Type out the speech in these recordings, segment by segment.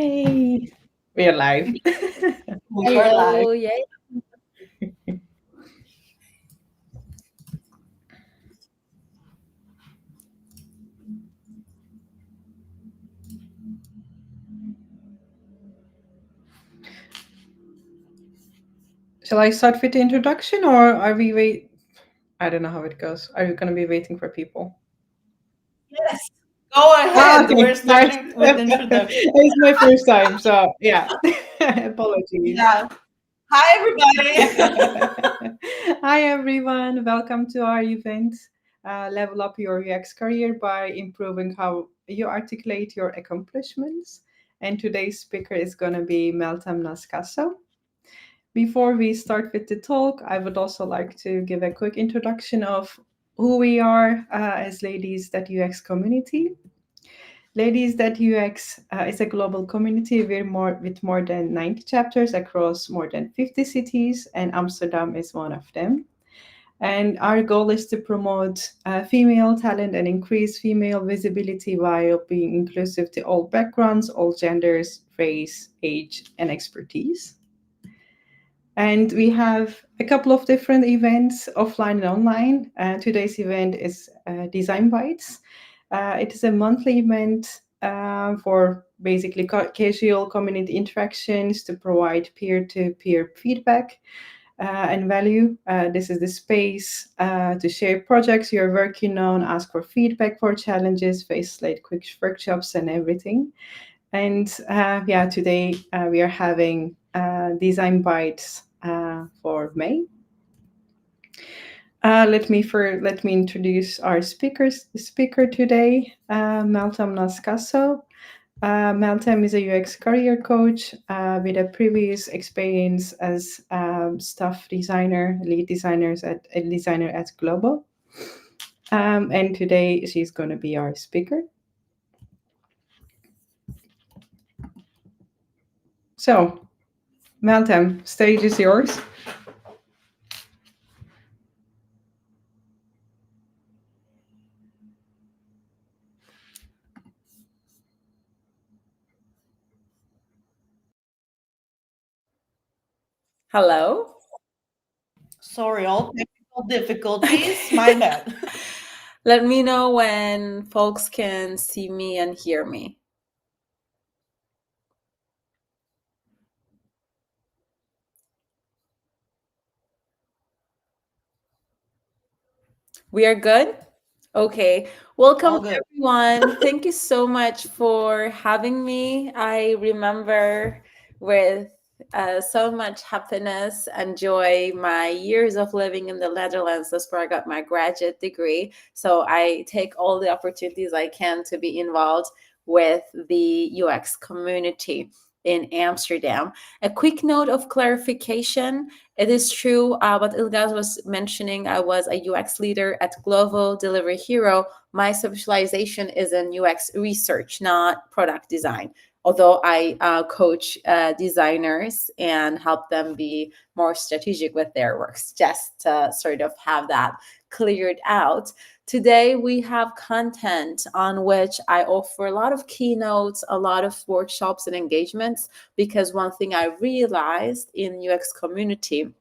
Hey, we are live. We are live. Hello, yay. Shall I start with the introduction or are we wait? I don't know how it goes. Are you going to be waiting for people? Yes. Go ahead. Okay, We're start. starting with introduction. It's my first time, so yeah. Apologies. Yeah. Hi, everybody. Hi, everyone. Welcome to our event. Level up your UX career by improving how you articulate your accomplishments. And today's speaker is going to be Meltem Nascasso. Before we start with the talk, I would also like to give a quick introduction of who we are as Ladies That UX community. Ladies That UX is a global community with more than 90 chapters across more than 50 cities, and Amsterdam is one of them. And our goal is to promote female talent and increase female visibility while being inclusive to all backgrounds, all genders, race, age, and expertise. And we have a couple of different events, offline and online. Today's event is Design Bites. It is a monthly event for basically casual community interactions to provide peer to peer feedback and value. This is the space to share projects you're working on, ask for feedback for challenges, facilitate quick workshops, and everything. And yeah, today we are having Design Bites for May. Let me introduce our speaker today, Meltem Nascasso. Meltem is a UX career coach with a previous experience as staff designer, lead designers at a designer at Global. And today she's going to be our speaker. So, Meltem, stage is yours. Hello. Sorry, all technical difficulties. My bad. Let me know when folks can see me and hear me. We are good? Okay. Welcome, All good. everyone. Thank you so much for having me. I remember with so much happiness and joy my years of living in the Netherlands. That's where I got my graduate degree. So I take all the opportunities I can to be involved with the UX community in Amsterdam. A quick note of clarification: it is true what Ilgaz was mentioning. I was a UX leader at Glovo Delivery Hero. My specialization is in UX research, not product design. Although I coach designers and help them be more strategic with their works, just to sort of have that cleared out. Today, we have content on which I offer a lot of keynotes, a lot of workshops and engagements, because one thing I realized in UX community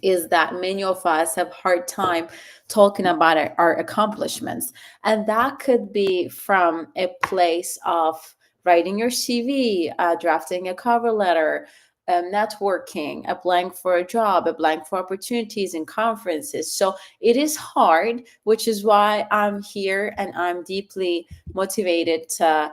is that many of us have hard time talking about our accomplishments, and that could be from a place of writing your CV, drafting a cover letter, networking, applying for a job, applying for opportunities in conferences. So it is hard, which is why I'm here and I'm deeply motivated to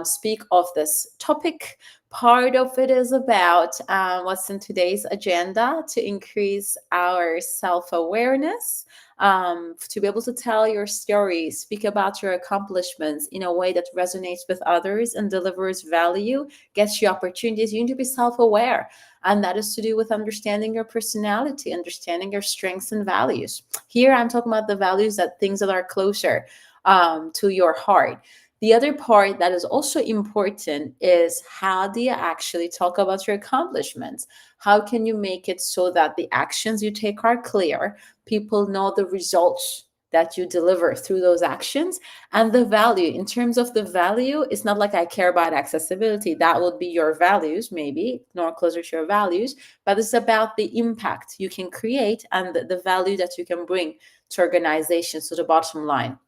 speak of this topic. Part of it is about what's in today's agenda to increase our self awareness, to be able to tell your story, speak about your accomplishments in a way that resonates with others and delivers value, gets you opportunities. You need to be self aware. And that is to do with understanding your personality, understanding your strengths and values. Here, I'm talking about the values, that things that are closer to your heart. The other part that is also important is, how do you actually talk about your accomplishments? How can you make it so that the actions you take are clear? People know the results that you deliver through those actions. And the value, in terms of the value, it's not like I care about accessibility. That would be your values, maybe more closer to your values, but it's about the impact you can create and the value that you can bring to organizations, to the bottom line,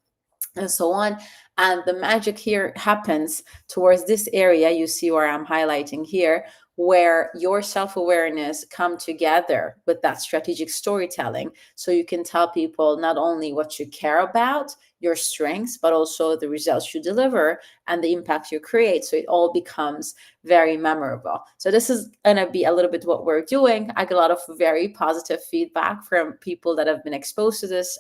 and so on. And the magic here happens towards this area you see where I'm highlighting here, where your self-awareness come together with that strategic storytelling, so you can tell people not only what you care about, your strengths, but also the results you deliver and the impact you create, so it all becomes very memorable. So this is going to be a little bit what we're doing. I get a lot of very positive feedback from people that have been exposed to this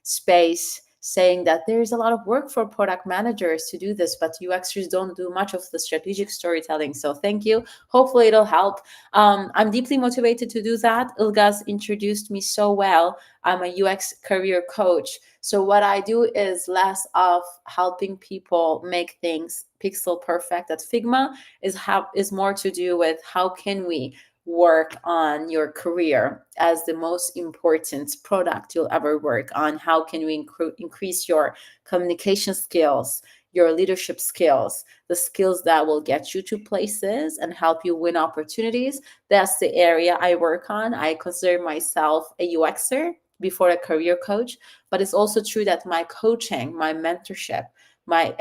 space, saying that there's a lot of work for product managers to do this, but UXers don't do much of the strategic storytelling. So thank you. Hopefully it'll help. I'm deeply motivated to do that. Ilgaz introduced me so well. I'm a UX career coach. So what I do is less of helping people make things pixel perfect at Figma, is more to do with how can we work on your career as the most important product you'll ever work on. How can we increase your communication skills, your leadership skills, the skills that will get you to places and help you win opportunities? That's the area I work on. I consider myself a UXer before a career coach, but it's also true that my coaching, my mentorship, my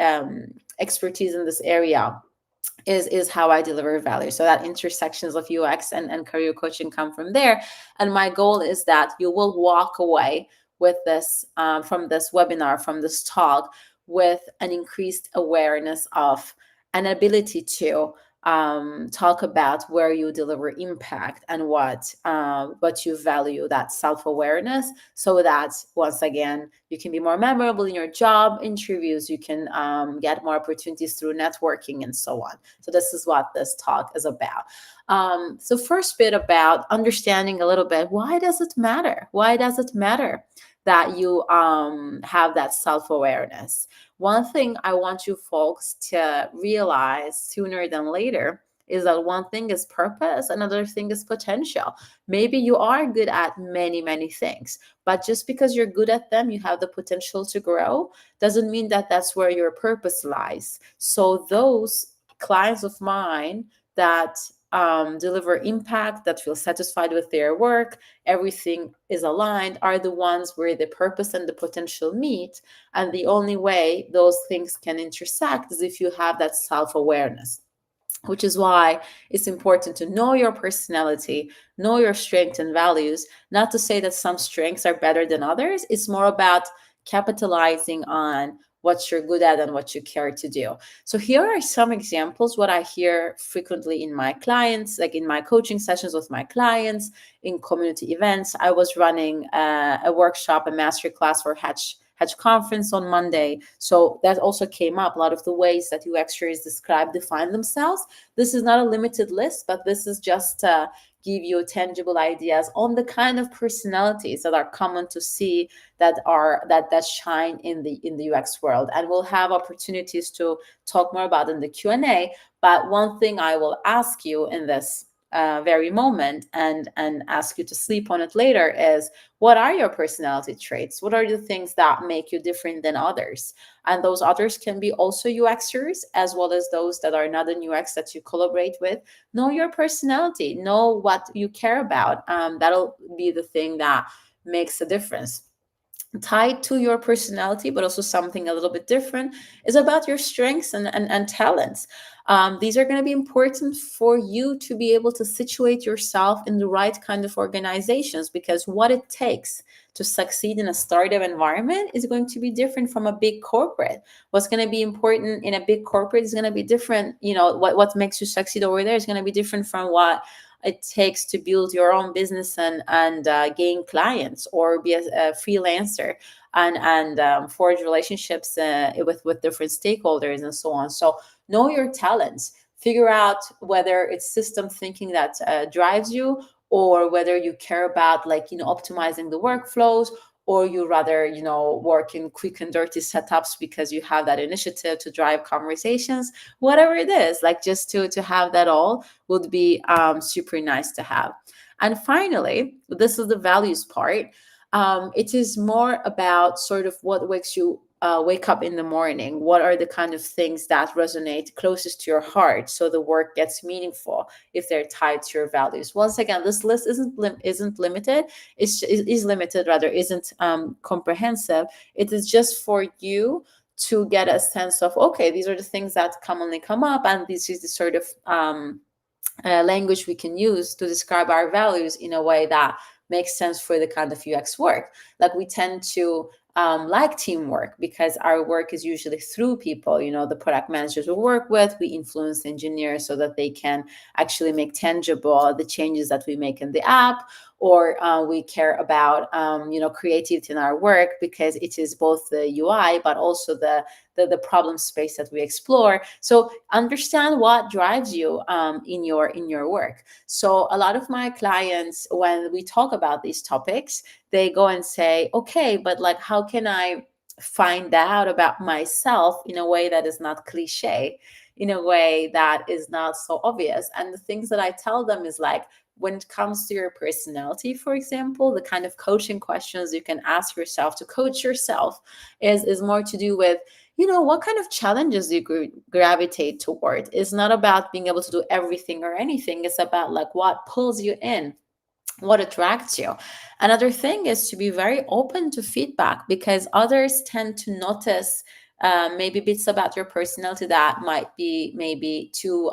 expertise in this area is how I deliver value. So that intersections of UX and career coaching come from there. And my goal is that you will walk away with this from this webinar, from this talk, with an increased awareness of an ability to talk about where you deliver impact and what you value, that self-awareness, so that once again you can be more memorable in your job interviews, you can get more opportunities through networking and so on. So this is what this talk is about. So first bit about understanding a little bit, why does it matter? Why does it matter that you have that self-awareness? One thing I want you folks to realize sooner than later is that one thing is purpose, another thing is potential. Maybe you are good at many, many things, but just because you're good at them, you have the potential to grow, doesn't mean that that's where your purpose lies. So those clients of mine that deliver impact, that feel satisfied with their work, everything is aligned, are the ones where the purpose and the potential meet. And the only way those things can intersect is if you have that self-awareness, which is why it's important to know your personality, know your strengths and values. Not to say that some strengths are better than others. It's more about capitalizing on what you're good at and what you care to do. So here are some examples, what I hear frequently in my clients, like in my coaching sessions with my clients, in community events. I was running a workshop, a masterclass for Hatch conference on Monday. So that also came up. A lot of the ways that UXers define themselves. This is not a limited list, but this is just to give you tangible ideas on the kind of personalities that are common to see, that shine in the UX world. And we'll have opportunities to talk more about in the Q&A. But one thing I will ask you in this very moment, and ask you to sleep on it later, is what are your personality traits? What are the things that make you different than others? And those others can be also UXers, as well as those that are not in UX that you collaborate with. Know your personality, know what you care about. That'll be the thing that makes a difference. Tied to your personality, but also something a little bit different, is about your strengths and talents. These are going to be important for you to be able to situate yourself in the right kind of organizations, because what it takes to succeed in a startup environment is going to be different from a big corporate. What's going to be important in a big corporate is going to be different. What makes you succeed over there is going to be different from what it takes to build your own business and gain clients, or be a freelancer and forge relationships with different stakeholders and so on. So know your talents. Figure out whether it's system thinking that drives you, or whether you care about optimizing the workflows, or you rather work in quick and dirty setups because you have that initiative to drive conversations. Whatever it is, just to have that all would be super nice to have. And finally, this is the values part. It is more about sort of what wakes you wake up in the morning. What are the kind of things that resonate closest to your heart, so the work gets meaningful if they're tied to your values. Once again, this list isn't limited. Is limited, rather, isn't comprehensive. It is just for you to get a sense of, okay, these are the things that commonly come up, and this is the sort of language we can use to describe our values in a way that makes sense for the kind of UX work. Like, we tend to like teamwork because our work is usually through people. The product managers we work with, we influence engineers so that they can actually make tangible the changes that we make in the app. Or we care about creativity in our work because it is both the UI but also the problem space that we explore. So understand what drives you in your work. So a lot of my clients, when we talk about these topics, they go and say, okay, but like, how can I find out about myself in a way that is not cliche, in a way that is not so obvious? And the things that I tell them is like, when it comes to your personality, for example, the kind of coaching questions you can ask yourself to coach yourself is more to do with, what kind of challenges do you gravitate toward. It's not about being able to do everything or anything. It's about like what pulls you in, what attracts you. Another thing is to be very open to feedback, because others tend to notice maybe bits about your personality that might be maybe too,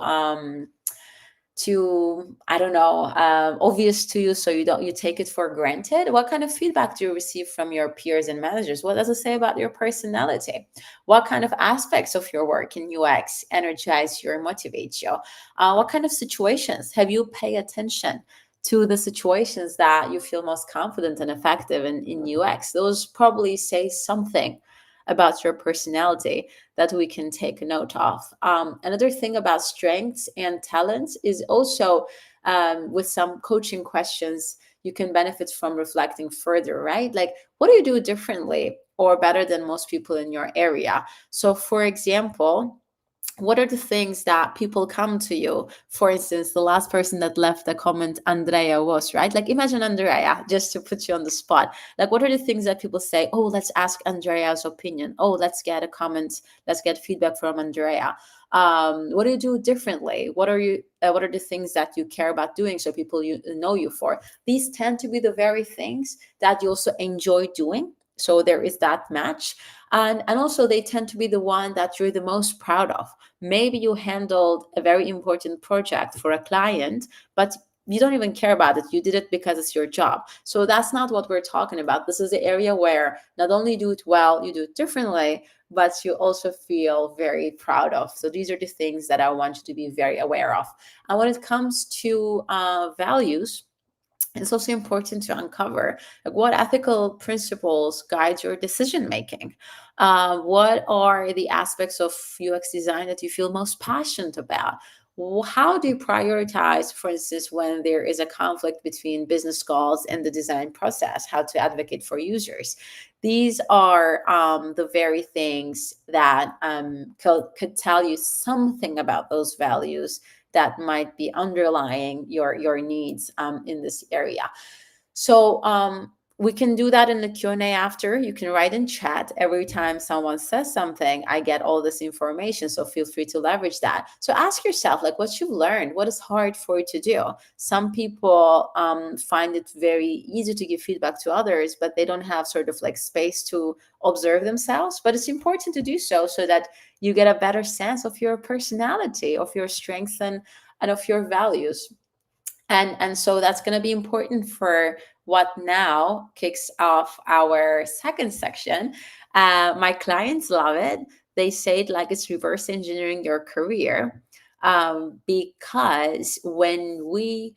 I don't know, obvious to you, so you take it for granted. What kind of feedback do you receive from your peers and managers? What does it say about your personality? What kind of aspects of your work in UX energize you or motivate you? What kind of situations have you pay attention to, the situations that you feel most confident and effective in UX? Those probably say something about your personality that we can take note of. Another thing about strengths and talents is also, with some coaching questions, you can benefit from reflecting further, right? Like, what do you do differently or better than most people in your area? So, for example, what are the things that people come to you? For instance, the last person that left a comment, Andrea, was, right? Like, imagine Andrea, just to put you on the spot. Like, what are the things that people say? Oh, let's ask Andrea's opinion. Oh, let's get a comment. Let's get feedback from Andrea. What do you do differently? What are the things that you care about doing, so people know you for? These tend to be the very things that you also enjoy doing. So there is that match. And also, they tend to be the one that you're the most proud of. Maybe you handled a very important project for a client, but you don't even care about it. You did it because it's your job. So that's not what we're talking about. This is the area where not only you do it well, you do it differently, but you also feel very proud of. So these are the things that I want you to be very aware of. And when it comes to values, it's also important to uncover, like, what ethical principles guide your decision making. What are the aspects of UX design that you feel most passionate about? How do you prioritize, for instance, when there is a conflict between business goals and the design process? How to advocate for users? These are the very things that could tell you something about those values that might be underlying your needs in this area. So we can do that in the Q&A after. You can write in chat. Every time someone says something, I get all this information. So feel free to leverage that. So ask yourself, like, what you've learned, what is hard for you to do? Some people find it very easy to give feedback to others, but they don't have sort of like space to observe themselves. But it's important to do so that you get a better sense of your personality, of your strengths and of your values. And so that's going to be important for what now kicks off our second section. My clients love it. They say it like it's reverse engineering your career, because when we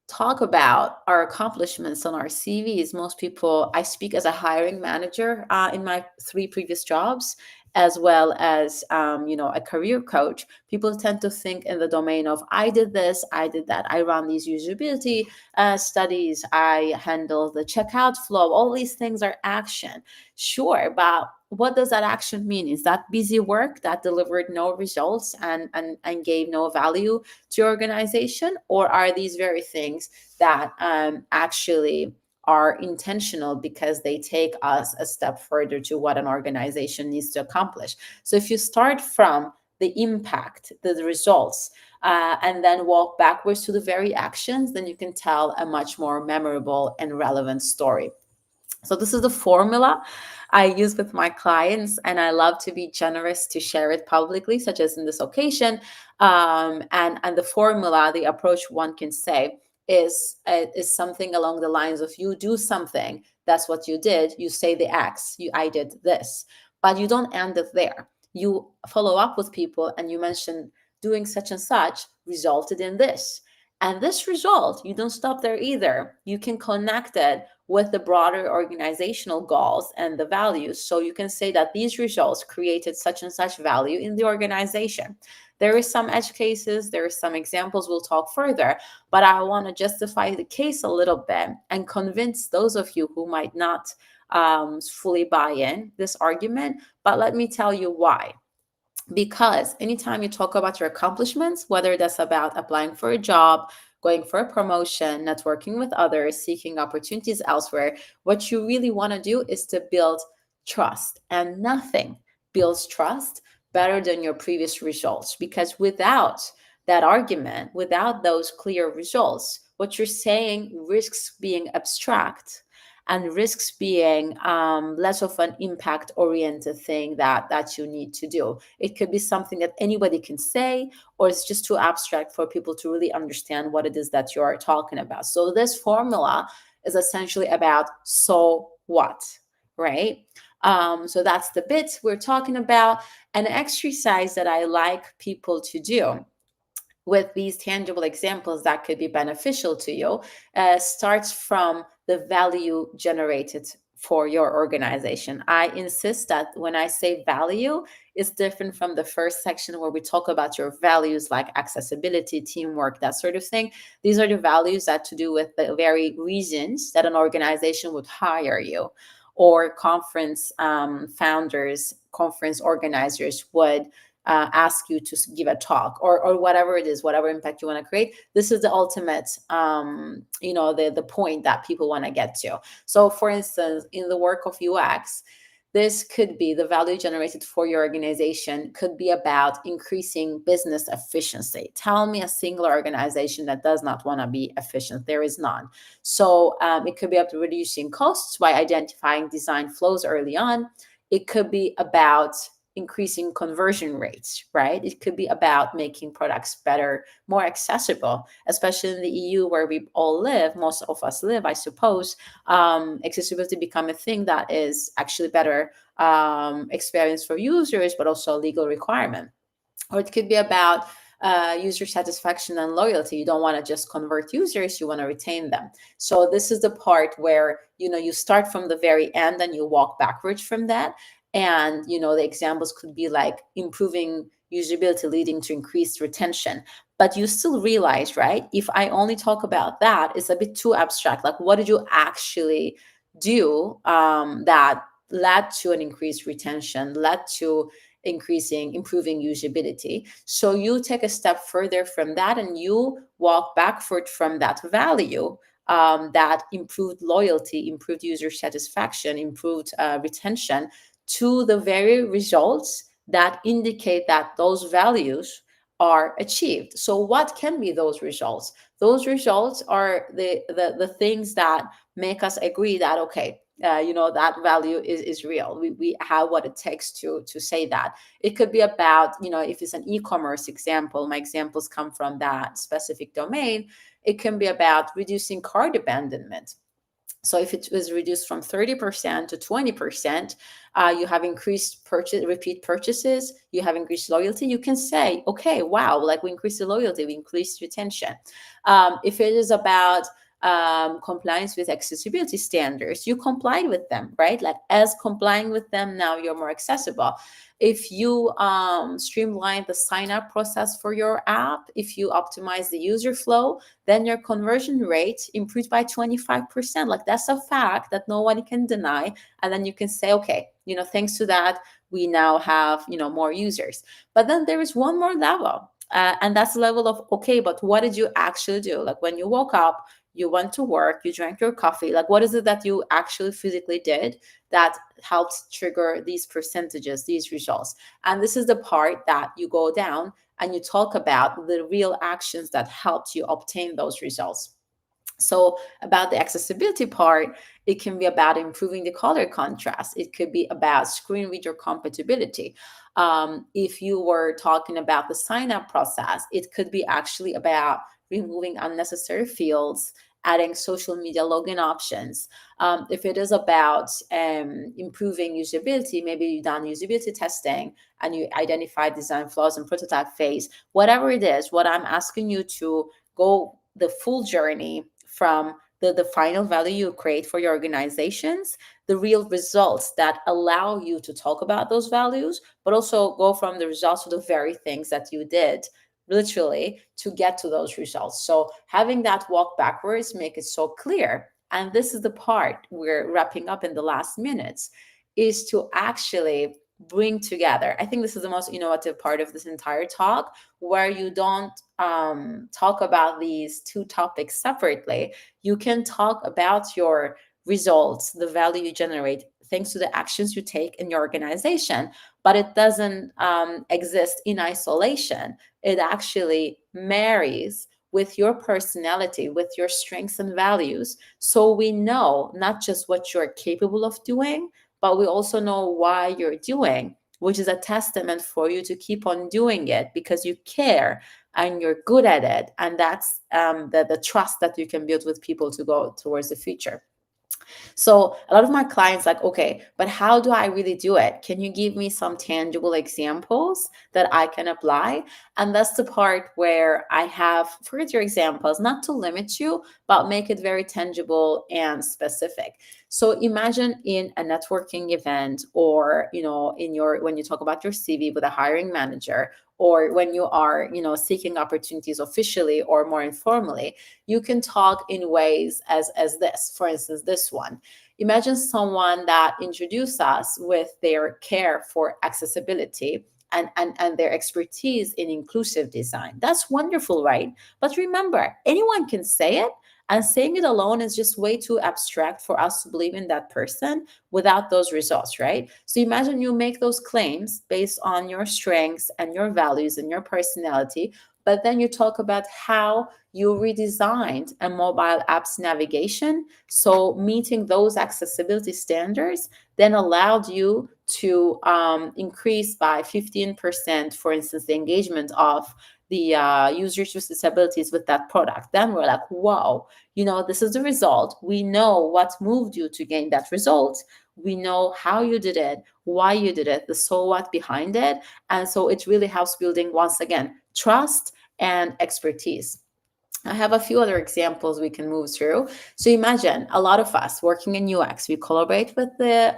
talk about our accomplishments on our CVs, most people, I speak as a hiring manager in my 3 previous jobs, as well as a career coach. People tend to think in the domain of, I did this, I did that, I run these usability studies, I handle the checkout flow. All these things are action, sure, but what does that action mean? Is that busy work that delivered no results and gave no value to your organization? Or are these very things that actually are intentional because they take us a step further to what an organization needs to accomplish. So if you start from the impact, the results, and then walk backwards to the very actions, then you can tell a much more memorable and relevant story. So this is the formula I use with my clients, and I love to be generous to share it publicly, such as in this occasion. And the formula, the approach one can say is something along the lines of: you do something, that's what you did. You say the X, I did this, but you don't end it there. You follow up with people and you mention doing such and such resulted in this. And this result, you don't stop there either. You can connect it with the broader organizational goals and the values. So you can say that these results created such and such value in the organization. There is some edge cases, there are some examples we'll talk further, but I want to justify the case a little bit and convince those of you who might not fully buy in this argument. But let me tell you why. Because anytime you talk about your accomplishments, whether that's about applying for a job, going for a promotion, networking with others, seeking opportunities elsewhere, what you really want to do is to build trust. And nothing builds trust better than your previous results. Because without that argument, without those clear results, what you're saying risks being abstract and risks being less of an impact oriented thing that you need to do. It could be something that anybody can say, or it's just too abstract for people to really understand what it is that you're talking about. So this formula is essentially about so what, right? So that's the bit we're talking about. An exercise that I like people to do with these tangible examples that could be beneficial to you starts from the value generated for your organization. I insist that when I say value, it's different from the first section where we talk about your values like accessibility, teamwork, that sort of thing. These are the values that to do with the very reasons that an organization would hire you, or conference founders, conference organizers would ask you to give a talk, or whatever it is, whatever impact you want to create. This is the ultimate, the point that people want to get to. So for instance, in the work of UX, this could be the value generated for your organization could be about increasing business efficiency. Tell me a single organization that does not want to be efficient. There is none. So it could be about reducing costs by identifying design flows early on. It could be about increasing conversion rates, right? It could be about making products better, more accessible, especially in the EU where we all live, most of us live, I suppose. Accessibility become a thing that is actually better experience for users, but also a legal requirement. Or it could be about user satisfaction and loyalty. You don't want to just convert users, you want to retain them. So this is the part where you start from the very end and you walk backwards from that. And the examples could be like improving usability leading to increased retention. But you still realize, right, if I only talk about that, it's a bit too abstract. Like, what did you actually do that led to an increased retention, led to improving usability? So you take a step further from that and you walk backward from that value that improved loyalty, improved user satisfaction, improved retention, to the very results that indicate that those values are achieved. So what can be those results? Those results are the things that make us agree that, okay, that value is real. We have what it takes to say that. It could be about, if it's an e-commerce example, my examples come from that specific domain. It can be about reducing cart abandonment. So if it was reduced from 30% to 20%, you have increased repeat purchases, you have increased loyalty. You can say, okay, wow, like we increased the loyalty, we increased retention. If it is about compliance with accessibility standards, you complied with them, right? Like as complying with them, now you're more accessible. If you streamline the sign up process for your app, if you optimize the user flow, then your conversion rate improved by 25%. Like that's a fact that no one can deny. And then you can say, okay, thanks to that, we now have, more users. But then there is one more level. And that's the level of, okay, but what did you actually do? Like when you woke up, you went to work, you drank your coffee, like what is it that you actually physically did that helped trigger these percentages, these results? And this is the part that you go down and you talk about the real actions that helped you obtain those results. So about the accessibility part, it can be about improving the color contrast. It could be about screen reader compatibility. If you were talking about the sign up process, it could be actually about removing unnecessary fields, adding social media login options. If it is about improving usability, maybe you've done usability testing and you identify design flaws in prototype phase. Whatever it is, what I'm asking you to go the full journey from the final value you create for your organizations, the real results that allow you to talk about those values, but also go from the results to the very things that you did literally to get to those results. So having that walk backwards make it so clear. And this is the part we're wrapping up in the last minutes, is to actually bring together. I think this is the most innovative part of this entire talk, where you don't talk about these two topics separately. You can talk about your results, the value you generate, thanks to the actions you take in your organization, but it doesn't exist in isolation. It actually marries with your personality, with your strengths and values. So we know not just what you're capable of doing, but we also know why you're doing, which is a testament for you to keep on doing it because you care and you're good at it. And that's the trust that you can build with people to go towards the future. So a lot of my clients like, okay, but how do I really do it? Can you give me some tangible examples that I can apply? And that's the part where I have further examples, not to limit you, but make it very tangible and specific. So imagine in a networking event, or in your, when you talk about your CV with a hiring manager, or when you are seeking opportunities officially or more informally, you can talk in ways as this. For instance, this one: imagine someone that introduced us with their care for accessibility and their expertise in inclusive design. That's wonderful, right? But remember, anyone can say it, and saying it alone is just way too abstract for us to believe in that person without those results, right? So imagine you make those claims based on your strengths and your values and your personality, but then you talk about how you redesigned a mobile app's navigation. So meeting those accessibility standards then allowed you to increase by 15%, for instance, the engagement of the users with disabilities with that product. Then we're like, wow, this is the result. We know what moved you to gain that result. We know how you did it, why you did it, the so what behind it. And so it really helps building, once again, trust and expertise. I have a few other examples we can move through. So imagine a lot of us working in UX, we collaborate with the,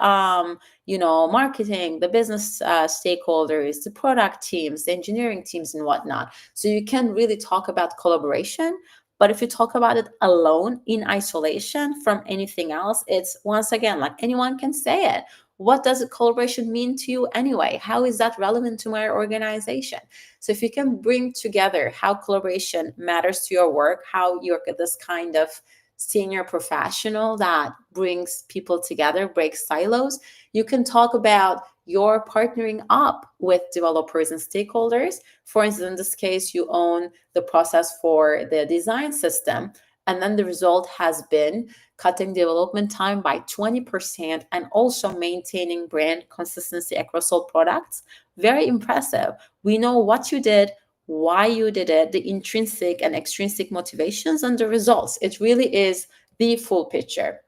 marketing, the business stakeholders, the product teams, the engineering teams, and whatnot. So you can really talk about collaboration. But if you talk about it alone in isolation from anything else, it's, once again, like anyone can say it. What does a collaboration mean to you anyway? How is that relevant to my organization? So if you can bring together how collaboration matters to your work, how you're this kind of senior professional that brings people together, breaks silos, you can talk about your partnering up with developers and stakeholders. For instance, in this case, you own the process for the design system, and then the result has been cutting development time by 20% and also maintaining brand consistency across all products. Very impressive. We know what you did, why you did it, the intrinsic and extrinsic motivations, and the results. It really is the full picture.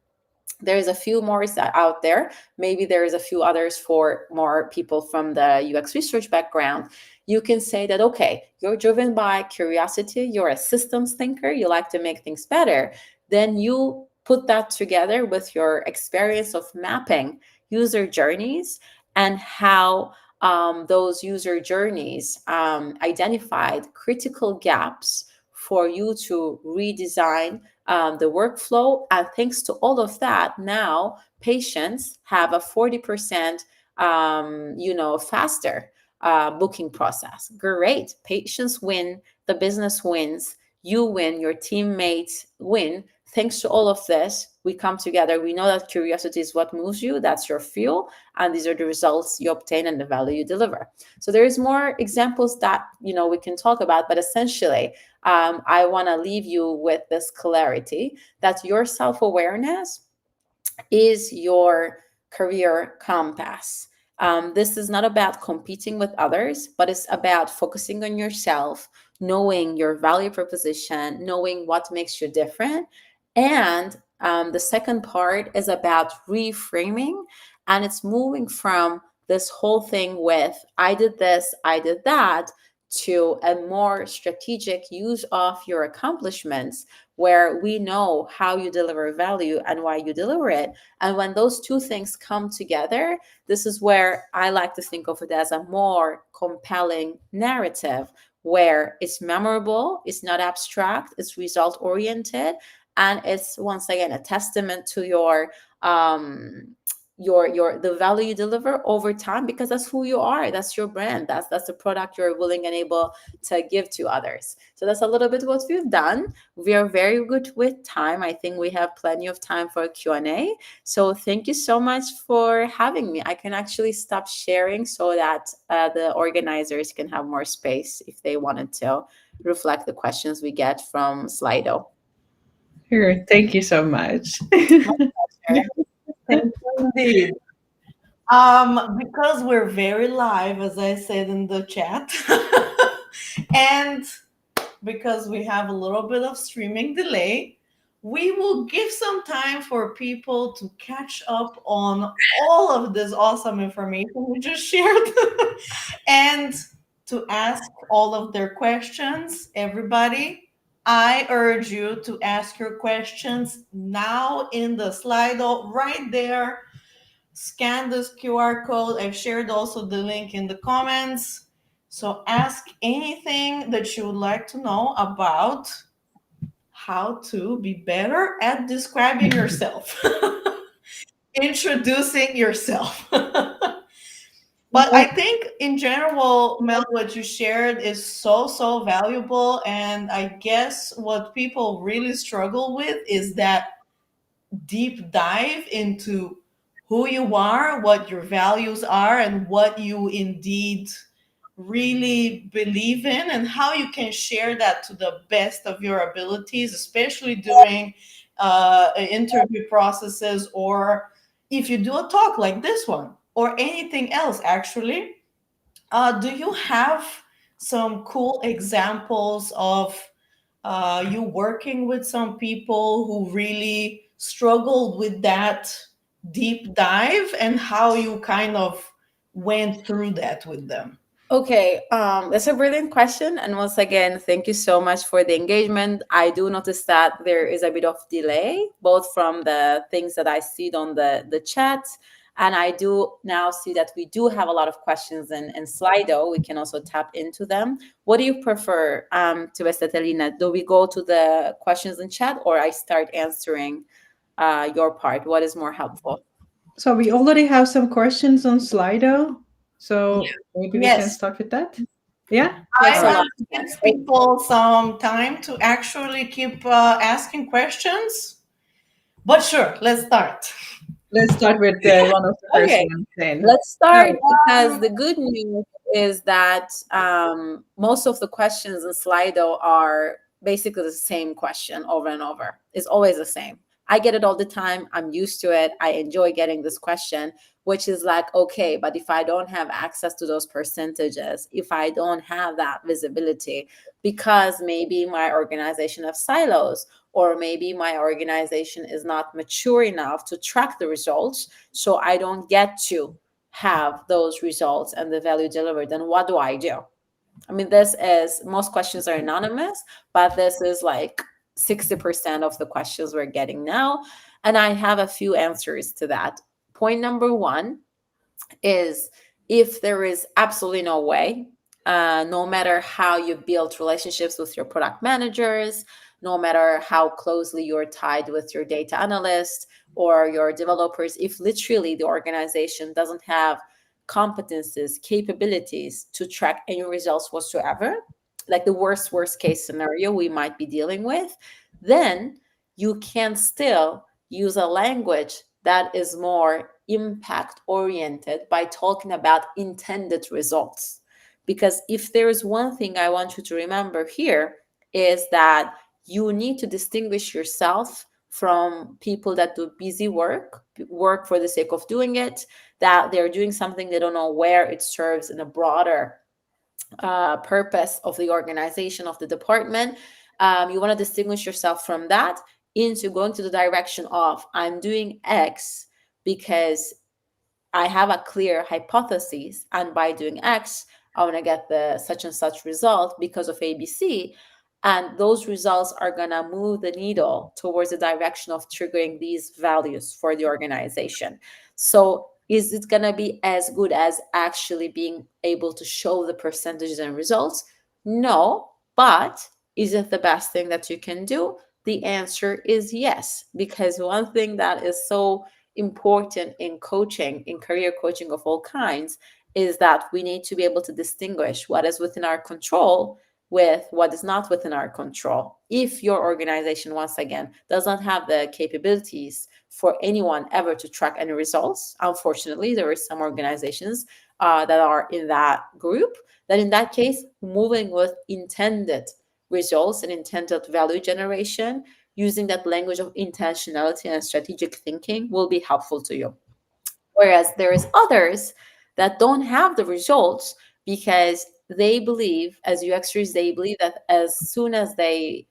There's a few more out there. Maybe there is a few others for more people from the UX research background. You can say that, okay, you're driven by curiosity, you're a systems thinker, you like to make things better. Then you put that together with your experience of mapping user journeys and how those user journeys identified critical gaps for you to redesign the workflow. And thanks to all of that, now patients have a 40% faster booking process. Great. Patients win, the business wins, you win, your teammates win. Thanks to all of this, we come together. We know that curiosity is what moves you. That's your fuel. And these are the results you obtain and the value you deliver. So there is more examples that, we can talk about, but essentially, I want to leave you with this clarity that your self-awareness is your career compass. This is not about competing with others, but it's about focusing on yourself, knowing your value proposition, knowing what makes you different. And the second part is about reframing, and it's moving from this whole thing with I did this, I did that, to a more strategic use of your accomplishments where we know how you deliver value and why you deliver it. And when those two things come together, this is where I like to think of it as a more compelling narrative where it's memorable, it's not abstract, it's result oriented, and it's once again a testament to um your the value you deliver over time, because that's who you are, that's your brand, that's the product you're willing and able to give to others. So that's a little bit what we've done. We are very good with time. I think we have plenty of time for a Q&A. So thank you so much for having me. I can actually stop sharing so that the organizers can have more space if they wanted to reflect the questions we get from Slido. Sure. Thank you so much. Thank you indeed. Because we're very live, as I said in the chat, and because we have a little bit of streaming delay, we will give some time for people to catch up on all of this awesome information we just shared and to ask all of their questions. Everybody, I urge you to ask your questions now in the Slido right there. Scan this QR code. I've shared also the link in the comments. So ask anything that you would like to know about how to be better at describing yourself, introducing yourself. But I think in general, Mel, what you shared is so, so valuable. And I guess what people really struggle with is that deep dive into who you are, what your values are, and what you indeed really believe in, and how you can share that to the best of your abilities, especially during interview processes, or if you do a talk like this one, or anything else, actually. Do you have some cool examples of you working with some people who really struggled with that deep dive and how you kind of went through that with them? Okay, that's a brilliant question. And once again, thank you so much for the engagement. I do notice that there is a bit of delay, both from the things that I see on the chat, and I do now see that we do have a lot of questions in Slido. We can also tap into them. What do you prefer, to Estetelina? Do we go to the questions in chat, or I start answering your part? What is more helpful? So we already have some questions on Slido. So maybe we can Yes, start with that. Yeah. I Yes, All a right. lot. want to give people some time to actually keep asking questions. But sure, let's start. Let's start with one of the first Okay. ones then. Let's start So, because the good news is that most of the questions in Slido are basically the same question over and over. It's always the same. I get it all the time. I'm used to it. I enjoy getting this question, which is like, okay, but if I don't have access to those percentages, if I don't have that visibility, because maybe my organization has silos, or maybe my organization is not mature enough to track the results, so I don't get to have those results and the value delivered, then what do I do? I mean, this is, most questions are anonymous, but this is like 60% of the questions we're getting now. And I have a few answers to that. Point number one is, if there is absolutely no way, no matter how you build relationships with your product managers, no matter how closely you're tied with your data analyst or your developers, if literally the organization doesn't have competencies, capabilities to track any results whatsoever, like the worst case scenario we might be dealing with, then you can still use a language that is more impact oriented by talking about intended results. Because if there is one thing I want you to remember here, is that you need to distinguish yourself from people that do busy work for the sake of doing it, that they're doing something they don't know where it serves in a broader purpose of the organization, of the department. You want to distinguish yourself from that into going to the direction of, I'm doing X because I have a clear hypothesis, and by doing X, I want to get the such and such result because of ABC. And those results are going to move the needle towards the direction of triggering these values for the organization. So, is it going to be as good as actually being able to show the percentages and results? No. But is it the best thing that you can do? The answer is yes. Because one thing that is so important in coaching, in career coaching of all kinds, is that we need to be able to distinguish what is within our control with what is not within our control. If your organization, once again, does not have the capabilities for anyone ever to track any results, unfortunately, there are some organizations that are in that group, then in that case, moving with intended results and intended value generation using that language of intentionality and strategic thinking will be helpful to you. Whereas there is others that don't have the results because they believe, as UXers, they believe that as soon as they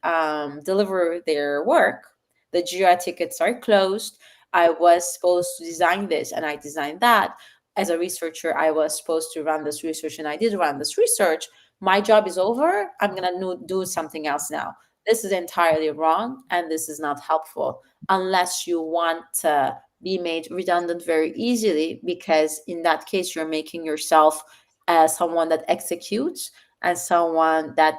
deliver their work, the GI tickets are closed. I was supposed to design this and I designed that. As a researcher, I was supposed to run this research and I did run this research. My job is over. I'm going to do something else now. This is entirely wrong and this is not helpful unless you want to be made redundant very easily, because in that case, you're making yourself as someone that executes and someone that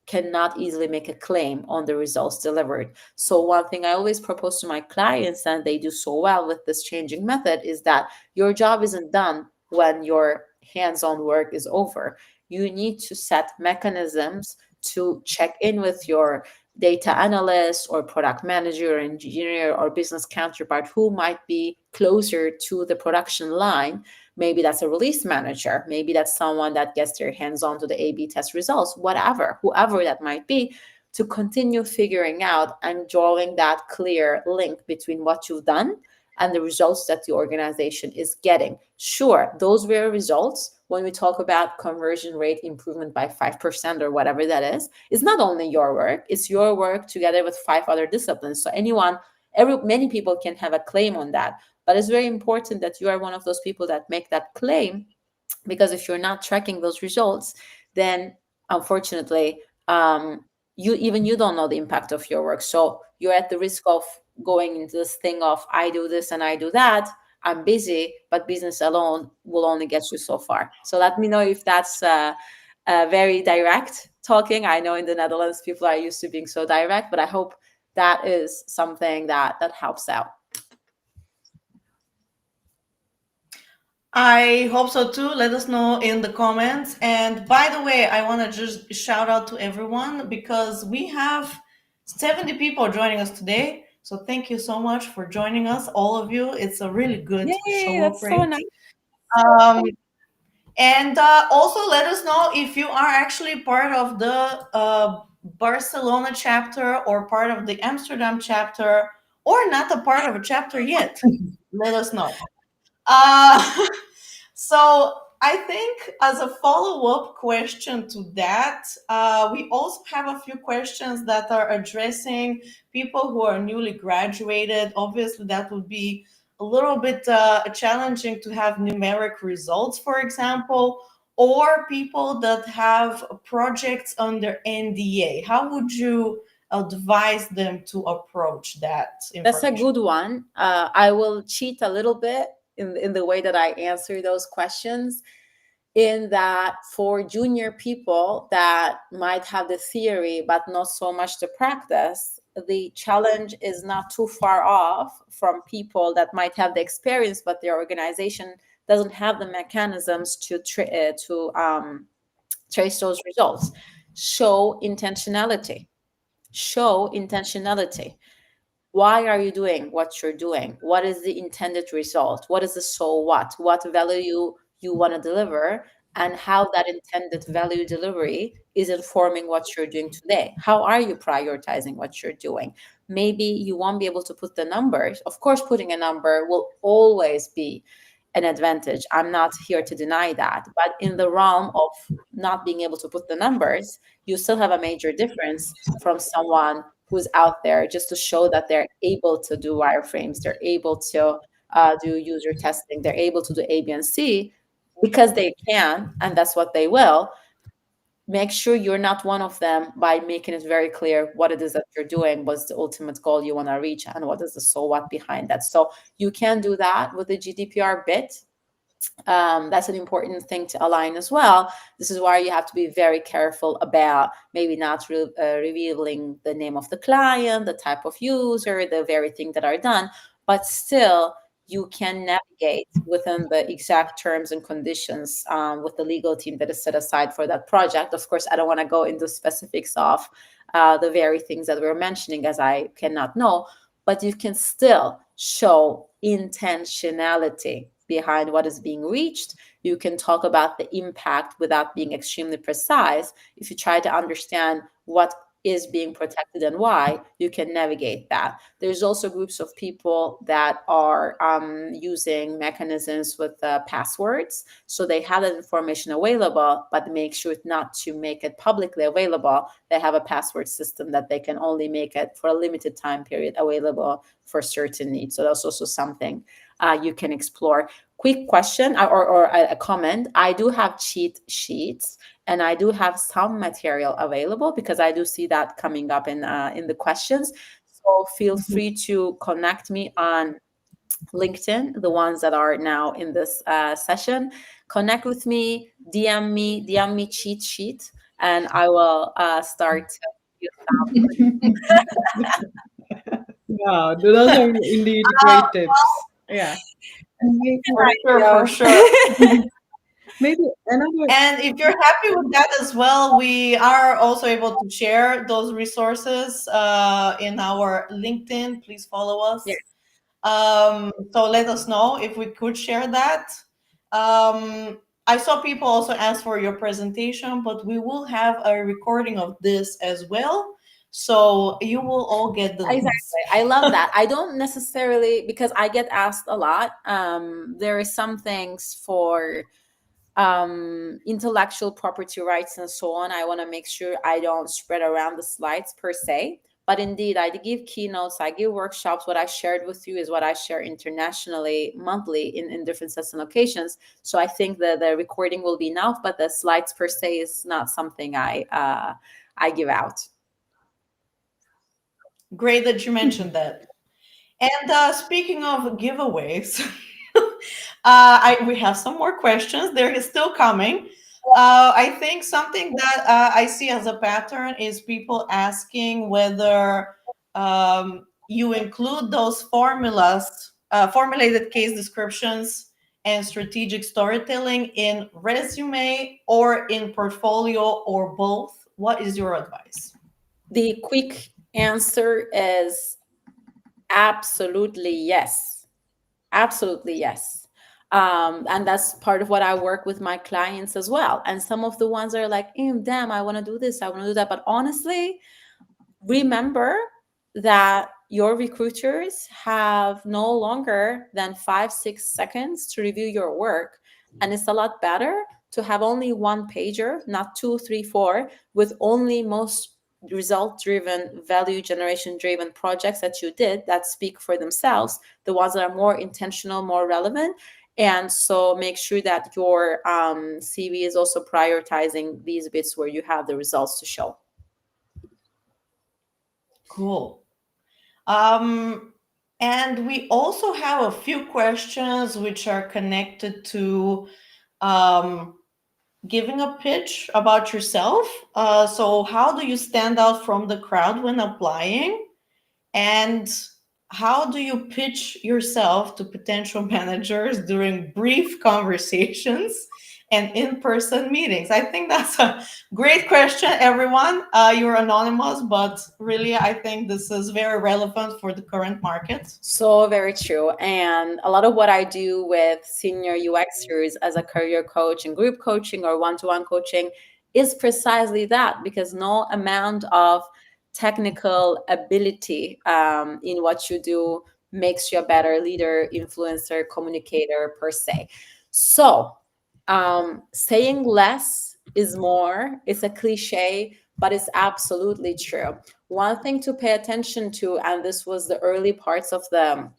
cannot easily make a claim on the results delivered. So one thing I always propose to my clients, and they do so well with this changing method, is that your job isn't done when your hands-on work is over. You need to set mechanisms to check in with your data analyst or product manager or engineer or business counterpart who might be closer to the production line. Maybe that's a release manager. Maybe that's someone that gets their hands on to the A/B test results, whatever, whoever that might be, to continue figuring out and drawing that clear link between what you've done and the results that the organization is getting. Sure, those were results. When we talk about conversion rate improvement by 5% or whatever that is, it's not only your work, it's your work together with 5 other disciplines. So many people can have a claim on that. But it's very important that you are one of those people that make that claim, because if you're not tracking those results, then unfortunately, you don't know the impact of your work. So you're at the risk of going into this thing of, I do this and I do that. I'm busy, but business alone will only get you so far. So let me know if that's very direct talking. I know in the Netherlands, people are used to being so direct, but I hope that is something that helps out. I hope so too. Let us know in the comments. And by the way, I want to just shout out to everyone because we have 70 people joining us today. So thank you so much for joining us, all of you. It's a really good Yay, show up that's so rate. nice. Um, and also let us know if you are actually part of the Barcelona chapter or part of the Amsterdam chapter or not a part of a chapter yet. Let us know. Uh, so I think as a follow-up question to that, we also have a few questions that are addressing people who are newly graduated. Obviously, that would be a little bit challenging to have numeric results, for example, or people that have projects under NDA. How would you advise them to approach that information? That's a good one. I will cheat a little bit in the way that I answer those questions, in that for junior people that might have the theory but not so much the practice, the challenge is not too far off from people that might have the experience but their organization doesn't have the mechanisms to trace those results. Show intentionality. Show intentionality. Why are you doing what you're doing? What is the intended result? What is the so what value you want to deliver, and how that intended value delivery is informing what you're doing today? How are you prioritizing what you're doing? Maybe you won't be able to put the numbers. Of course, putting a number will always be an advantage. I'm not here to deny that, but in the realm of not being able to put the numbers, you still have a major difference from someone who's out there, just to show that they're able to do wireframes, they're able to do user testing, they're able to do A, B, and C because they can, and that's what they will. Make sure you're not one of them by making it very clear what it is that you're doing, what's the ultimate goal you want to reach, and what is the so what behind that. So you can do that with the GDPR bit. That's an important thing to align as well. This is why you have to be very careful about maybe not revealing the name of the client, the type of user, the very thing that are done, but still you can navigate within the exact terms and conditions with the legal team that is set aside for that project. Of course, I don't want to go into specifics of the very things that we're mentioning, as I cannot know, but you can still show intentionality behind what is being reached. You can talk about the impact without being extremely precise. If you try to understand what is being protected and why, you can navigate that. There's also groups of people that are using mechanisms with passwords. So they have that information available, but make sure not to make it publicly available. They have a password system that they can only make it for a limited time period available for certain needs. So that's also something you can explore. Quick question or a comment. I do have cheat sheets and I do have some material available because I do see that coming up in the questions. So feel free to connect me on LinkedIn, the ones that are now in this session. Connect with me, DM me cheat sheet, and I will start to use Wow, those are indeed great tips. Yeah. And For maybe, sure, for them. sure. maybe another. And if you're happy with that as well, we are also able to share those resources in our LinkedIn. Please follow Yeah. us. So let us know if we could share that. I saw people also ask for your presentation, but we will have a recording of this as well. So you will all get the links. Exactly. I love that. I don't necessarily, because I get asked a lot. There are some things for intellectual property rights and so on. I want to make sure I don't spread around the slides per se. But indeed, I give keynotes, I give workshops. What I shared with you is what I share internationally, monthly, in different sets and locations. So I think that the recording will be enough, but the slides per se is not something I give out. Great that you mentioned that. And speaking of giveaways, we have some more questions. They're still coming. I think something that I see as a pattern is people asking whether you include those formulas, formulated case descriptions, and strategic storytelling in resume or in portfolio or both. What is your advice? The quick answer is absolutely yes. Absolutely yes. And that's part of what I work with my clients as well. And some of the ones are like, damn, I want to do this, I want to do that. But honestly, remember that your recruiters have no longer than 5-6 seconds to review your work. And it's a lot better to have only one pager, not 2, 3, 4, with only most result driven, value generation driven projects that you did that speak for themselves, the ones that are more intentional, more relevant. And so make sure that your CV is also prioritizing these bits where you have the results to show. Cool. And we also have a few questions which are connected to um, giving a pitch about yourself. So, how do you stand out from the crowd when applying? And how do you pitch yourself to potential managers during brief conversations and in-person meetings? I think that's a great question, everyone. You're anonymous, but really, I think this is very relevant for the current market. So very true. And a lot of what I do with senior UXers as a career coach and group coaching or one-to-one coaching is precisely that, because no amount of technical ability in what you do makes you a better leader, influencer, communicator per se. So saying less is more. It's a cliche, but it's absolutely true. One thing to pay attention to, and this was the early parts of the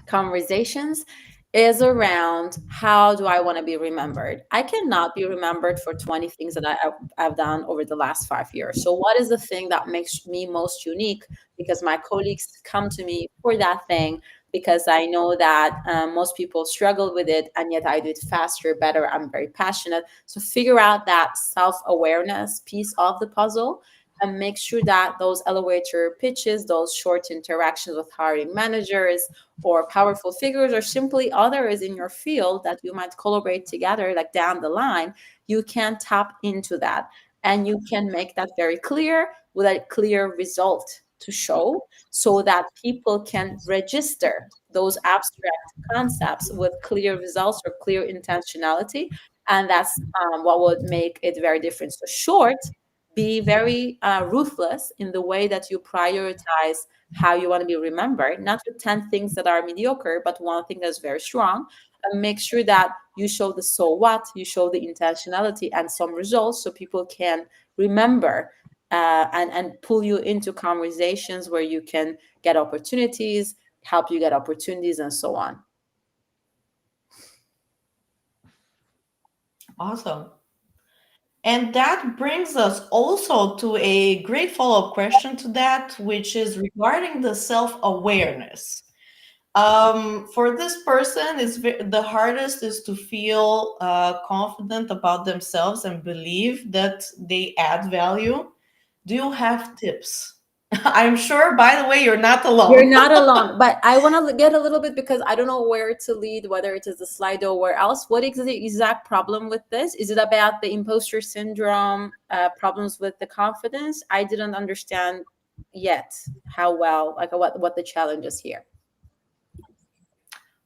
conversations, is around how do I want to be remembered? I cannot be remembered for 20 things that I've done over the last 5 years. So, what is the thing that makes me most unique? Because my colleagues come to me for that thing, because I know that most people struggle with it, and yet I do it faster, better. I'm very passionate. So, figure out that self awareness piece of the puzzle and make sure that those elevator pitches, those short interactions with hiring managers or powerful figures or simply others in your field that you might collaborate together like down the line, you can tap into that and you can make that very clear with a clear result to show, so that people can register those abstract concepts with clear results or clear intentionality. And that's what would make it very different. So short, be very ruthless in the way that you prioritize how you want to be remembered, not with 10 things that are mediocre, but one thing that's very strong. And make sure that you show the so what, you show the intentionality and some results so people can remember and pull you into conversations where you can get opportunities, help you get opportunities, and so on. Awesome. And that brings us also to a great follow up question to that, which is regarding the self awareness. For this person, the hardest is to feel confident about themselves and believe that they add value. Do you have tips? I'm sure, by the way, you're not You're alone. not alone, but I want to get a little bit, because I don't know where to lead, whether it is the Slido or where else. What is the exact problem with this? Is it about the imposter syndrome, problems with the confidence? I didn't understand yet how well, like what the challenge is here.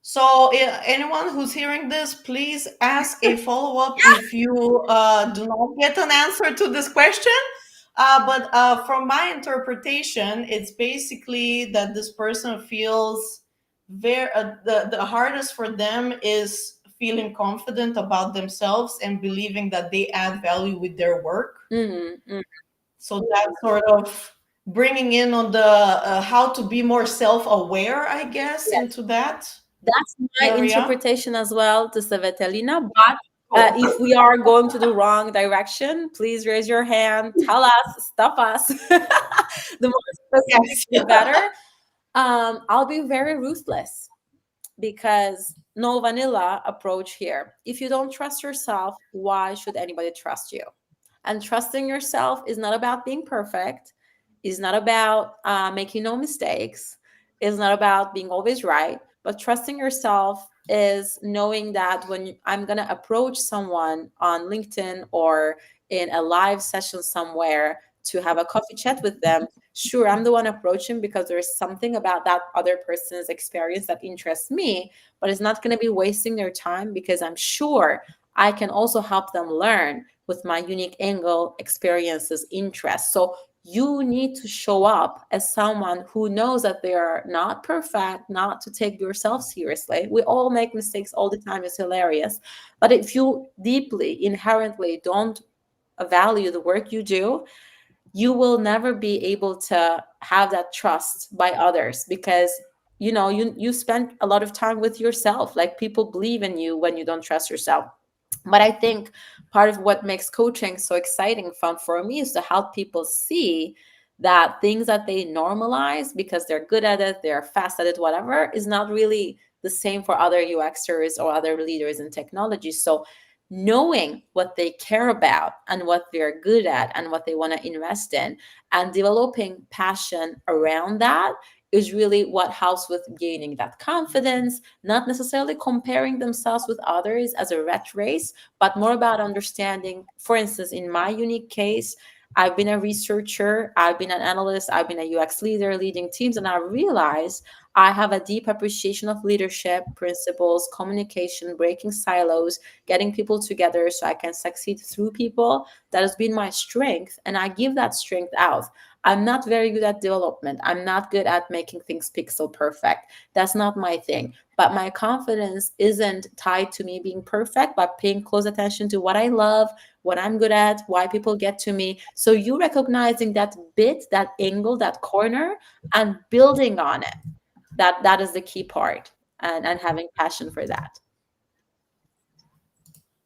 So, anyone who's hearing this, please ask a follow up if you do not get an answer to this question. But from my interpretation, it's basically that this person feels the hardest for them is feeling confident about themselves and believing that they add value with their work. Mm-hmm. So that's sort of bringing in on the how to be more self aware, I guess, Yes, into that that's my area. interpretation as well to Svetelina. But Cool. if we are going to the wrong direction, please raise your hand, tell us, stop us. The more specific, Yes. the better. I'll be very ruthless, because no vanilla approach here. If you don't trust yourself, why should anybody trust you? And trusting yourself is not about being perfect, is not about making no mistakes, is not about being always right. But trusting yourself is knowing that when I'm going to approach someone on LinkedIn or in a live session somewhere to have a coffee chat with them, sure, I'm the one approaching because there's something about that other person's experience that interests me, but it's not going to be wasting their time, because I'm sure I can also help them learn with my unique angle, experiences, interests. So you need to show up as someone who knows that they are not perfect, not to take yourself seriously. We all make mistakes all the time. It's hilarious. But if you deeply, inherently don't value the work you do, you will never be able to have that trust by others, because you spend a lot of time with yourself. Like, people believe in you when you don't trust yourself. But I think part of what makes coaching so exciting fun for me is to help people see that things that they normalize because they're good at it, they're fast at it, whatever, is not really the same for other UXers or other leaders in technology. So knowing what they care about and what they're good at and what they want to invest in, and developing passion around that is really what helps with gaining that confidence, not necessarily comparing themselves with others as a rat race, but more about understanding. For instance, in my unique case, I've been a researcher, I've been an analyst, I've been a UX leader leading teams, and I realized I have a deep appreciation of leadership principles, communication, breaking silos, getting people together so I can succeed through people. That has been my strength, and I give that strength out. I'm not very good at development. I'm not good at making things pixel perfect. That's not my thing. But my confidence isn't tied to me being perfect, but paying close attention to what I love, what I'm good at, why people get to me. So you recognizing that bit, that angle, that corner, and building on it. That is the key part, and having passion for that.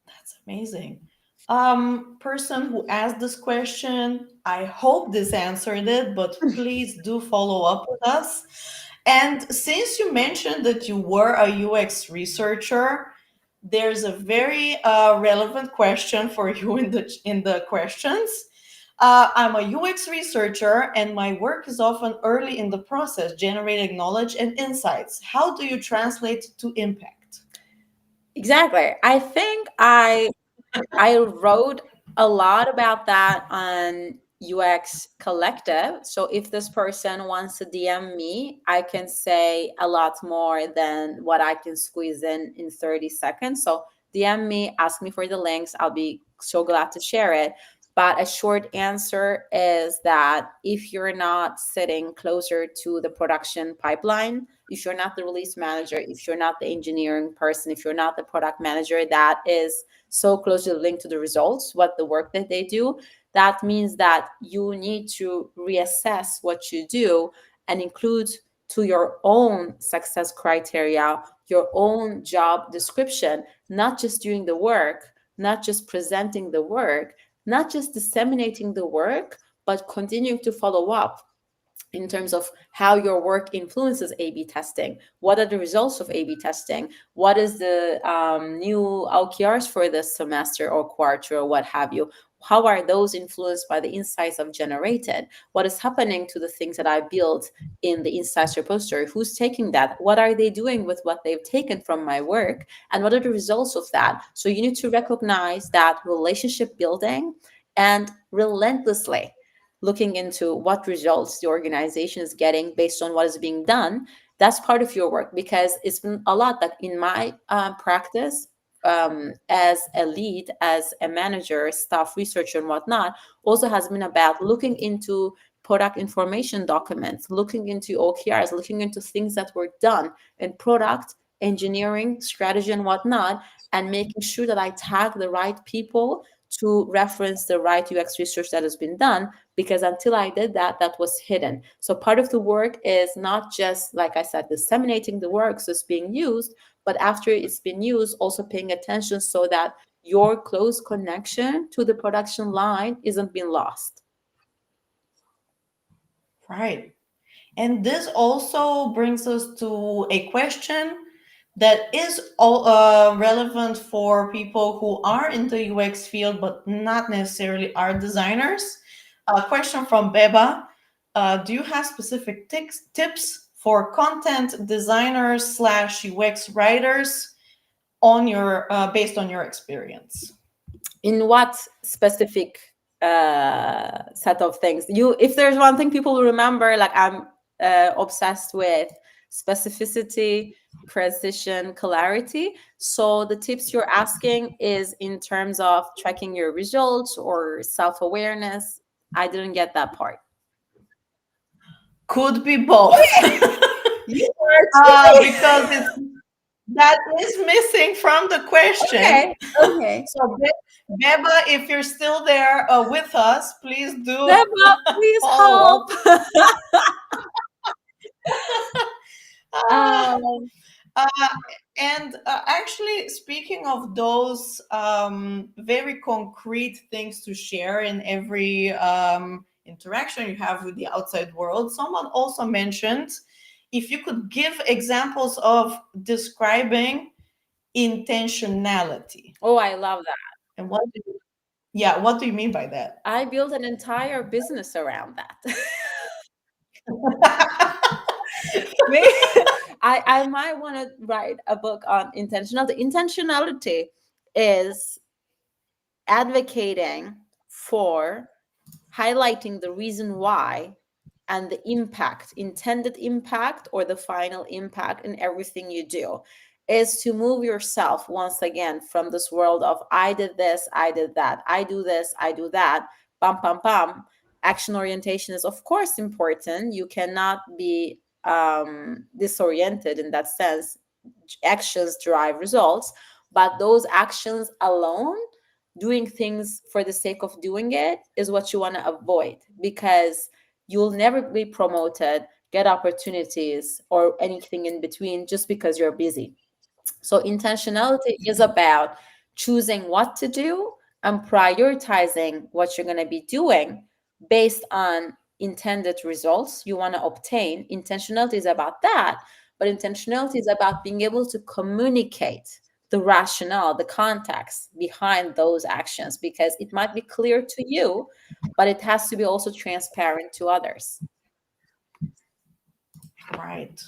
That's amazing. Person who asked this question, I hope this answered it, but please do follow up with us. And since you mentioned that you were a UX researcher, there's a very relevant question for you in the questions. I'm a UX researcher, and my work is often early in the process, generating knowledge and insights. How do you translate to impact? Exactly. I think I wrote a lot about that on UX Collective. So if this person wants to DM me, I can say a lot more than what I can squeeze in 30 seconds. So DM me, ask me for the links. I'll be so glad to share it. But a short answer is that if you're not sitting closer to the production pipeline, if you're not the release manager, if you're not the engineering person, if you're not the product manager that is so closely linked to the results, what the work that they do, that means that you need to reassess what you do and include to your own success criteria, your own job description, not just doing the work, not just presenting the work, not just disseminating the work, but continuing to follow up in terms of how your work influences A/B testing. What are the results of A/B testing? What is the new OKRs for this semester or quarter or what have you? How are those influenced by the insights I've generated? What is happening to the things that I built in the insights repository? Who's taking that? What are they doing with what they've taken from my work? And what are the results of that? So you need to recognize that relationship building and relentlessly looking into what results the organization is getting based on what is being done. That's part of your work, because it's been a lot that in my practice, as a lead, as a manager, staff researcher, and whatnot, also has been about looking into product information documents, looking into OKRs, looking into things that were done in product engineering, strategy, and whatnot, and making sure that I tag the right people to reference the right UX research that has been done, because until I did that, that was hidden. So part of the work is not just, like I said, disseminating the work so it's being used, but after it's been used, also paying attention so that your close connection to the production line isn't being lost. Right. And this also brings us to a question that is relevant for people who are in the UX field, but not necessarily are designers. A question from Beba. Do you have specific tips for content designers slash UX writers on your based on your experience? In what specific set of things? You, if there's one thing people will remember, like I'm obsessed with specificity, precision, clarity. So the tips you're asking is in terms of tracking your results or self-awareness. I didn't get that part. Could be both. You are cheating. Because that is missing from the question. Okay, okay. So, Beba, if you're still there with us, please do Deba, please follow help. up. um, Uh, and actually, speaking of those very concrete things to share in every interaction you have with the outside world, someone also mentioned if you could give examples of describing intentionality. Oh, I love that. And what do you mean by that? I built an entire business around that. Maybe I might want to write a book on intentionality. Intentionality is advocating for highlighting the reason why and the impact, intended impact or the final impact in everything you do, is to move yourself once again from this world of I did this, I did that, I do this, I do that, bam, bam, bam. Action orientation is, of course, important. You cannot be disoriented in that sense. Actions drive results, but those actions alone, doing things for the sake of doing it, is what you want to avoid, because you'll never be promoted, get opportunities, or anything in between just because you're busy. So intentionality is about choosing what to do and prioritizing what you're going to be doing based on intended results you want to obtain. Intentionality is about that, but intentionality is about being able to communicate the rationale, the context behind those actions, because it might be clear to you, but it has to be also transparent to others. Right.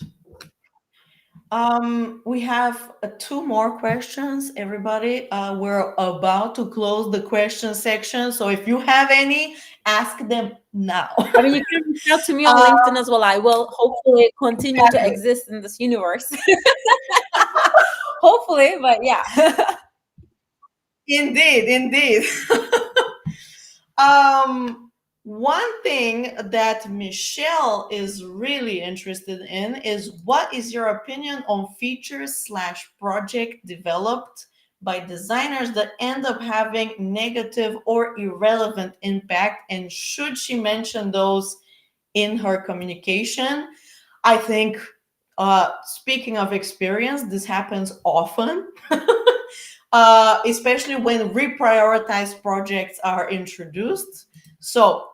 We have two more questions, everybody. We're about to close the question section, so if you have any, ask them now. I mean, you can reach out to me on uh, LinkedIn as well. I will hopefully continue to exist in this universe. Hopefully, but yeah. indeed, indeed. One thing that Michelle is really interested in is, what is your opinion on features slash project developed by designers that end up having negative or irrelevant impact, and should she mention those in her communication? I think, speaking of experience, this happens often. Especially when reprioritized projects are introduced. So,